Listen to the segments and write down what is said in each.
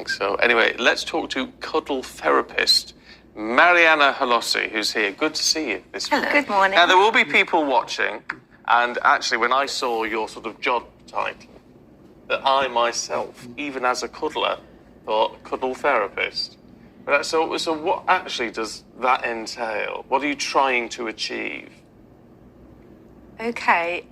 So anyway, let's talk to cuddle therapist Marianna Hollosi, who's here. Good to see you this morning. Good morning. Now, there will be people watching, and actually, when I saw your sort of job title, that I myself, even as a cuddler, thought cuddle therapist. But so what actually does that entail? What are you trying to achieve? Okay,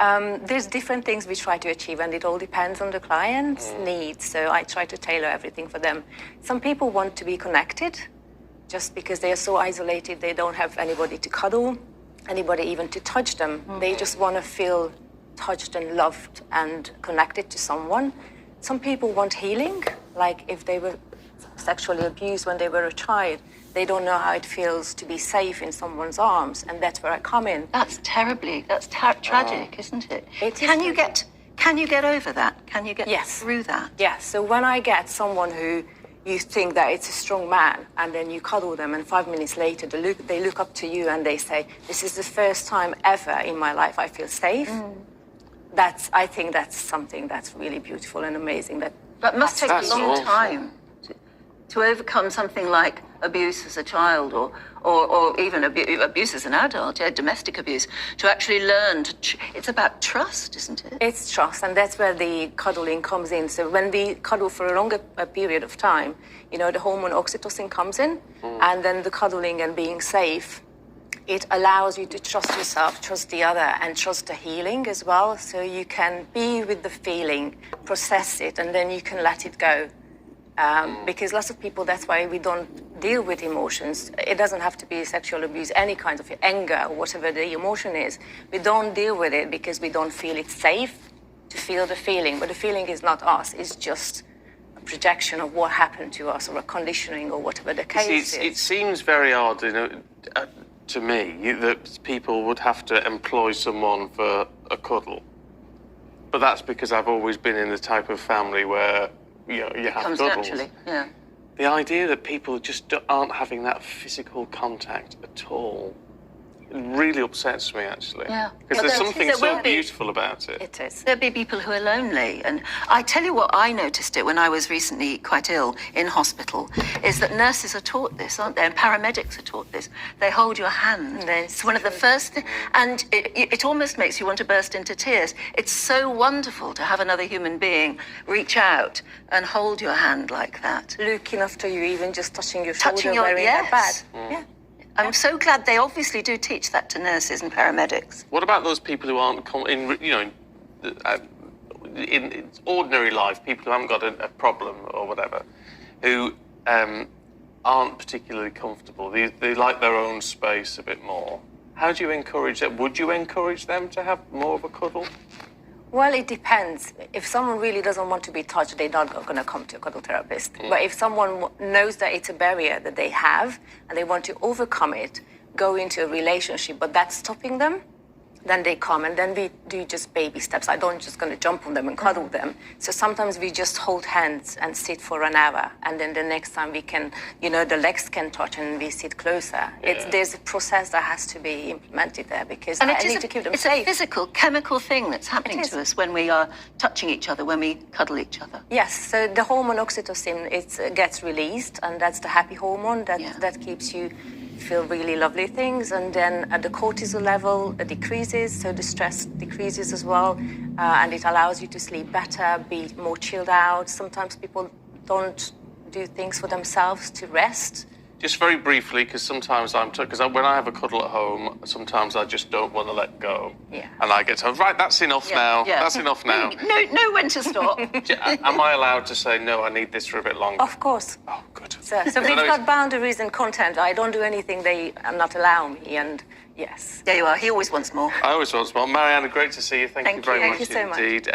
there's different things we try to achieve, and it all depends on the client's needs. So I try to tailor everything for them. Some people want to be connected, just because they are so isolated, they don't have anybody to cuddle, anybody even to touch them. They just want to feel touched and loved and connected to someone. Some people want healing, like if they were sexually abused when they were a child, they don't know how it feels to be safe in someone's arms, and that's where I come in. That's tragic, isn't it? Can you get over that? Can you get through that? Yes. So when I get someone who you think that it's a strong man, and then you cuddle them, and 5 minutes later they look up to you and they say, "This is the first time ever in my life I feel safe." I think that's something that's really beautiful and amazing. That must take a long time to overcome something like abuse as a child, or even abuse as an adult, domestic abuse, to actually learn it's about trust, isn't it? It's trust, and that's where the cuddling comes in. So when we cuddle for a longer period of time, the hormone oxytocin comes in, and then the cuddling and being safe, it allows you to trust yourself, trust the other, and trust the healing as well. So you can be with the feeling, process it, and then you can let it go. Because lots of people, that's why we don't deal with emotions. It doesn't have to be sexual abuse, any kind of anger, or whatever the emotion is. We don't deal with it because we don't feel it's safe to feel the feeling. But the feeling is not us. It's just a projection of what happened to us, or a conditioning, or whatever the case is. It seems very odd, to me, that people would have to employ someone for a cuddle. But that's because I've always been in the type of family where you have comes cuddles. Naturally, yeah. The idea that people just aren't having that physical contact at all, it really upsets me, actually. Yeah. Because there's something so beautiful about it. It is. There'll be people who are lonely. And I tell you what, I noticed it when I was recently quite ill in hospital, is that nurses are taught this, aren't they? And paramedics are taught this. They hold your hand. It's one of the first things. And it almost makes you want to burst into tears. It's so wonderful to have another human being reach out and hold your hand like that. Looking after you, even just touching your shoulder, wearing a pad. Yeah. I'm so glad they obviously do teach that to nurses and paramedics. What about those people who aren't in ordinary life, people who haven't got a problem or whatever, who aren't particularly comfortable? They like their own space a bit more. How do you encourage that? Would you encourage them to have more of a cuddle? Well, it depends. If someone really doesn't want to be touched, they're not going to come to a cuddle therapist. But if someone knows that it's a barrier that they have and they want to overcome it, go into a relationship, but that's stopping them, then they come, and then we do just baby steps. I don't just going to jump on them and cuddle them. So sometimes we just hold hands and sit for an hour, and then the next time we can, the legs can touch and we sit closer. Yeah. There's a process that has to be implemented there, because and I need to keep them it's safe. It's a physical, chemical thing that's happening to us when we are touching each other, when we cuddle each other. Yes, so the hormone oxytocin, it gets released, and that's the happy hormone that keeps you feel really lovely things. And then the cortisol level decreases, so the stress decreases as well, and it allows you to sleep better, be more chilled out. Sometimes people don't do things for themselves to rest. Just very briefly, because sometimes because when I have a cuddle at home, sometimes I just don't want to let go. Yeah. And I get told, right, that's enough now. Yeah. That's enough now. Know when to stop. Am I allowed to say, no, I need this for a bit longer? Of course. Oh, good. So we've got boundaries and content. I don't do anything they not allow me, and yes. There you are. He always wants more. I always want more. Marianna, great to see you. Thank you very much Thank you so much. indeed.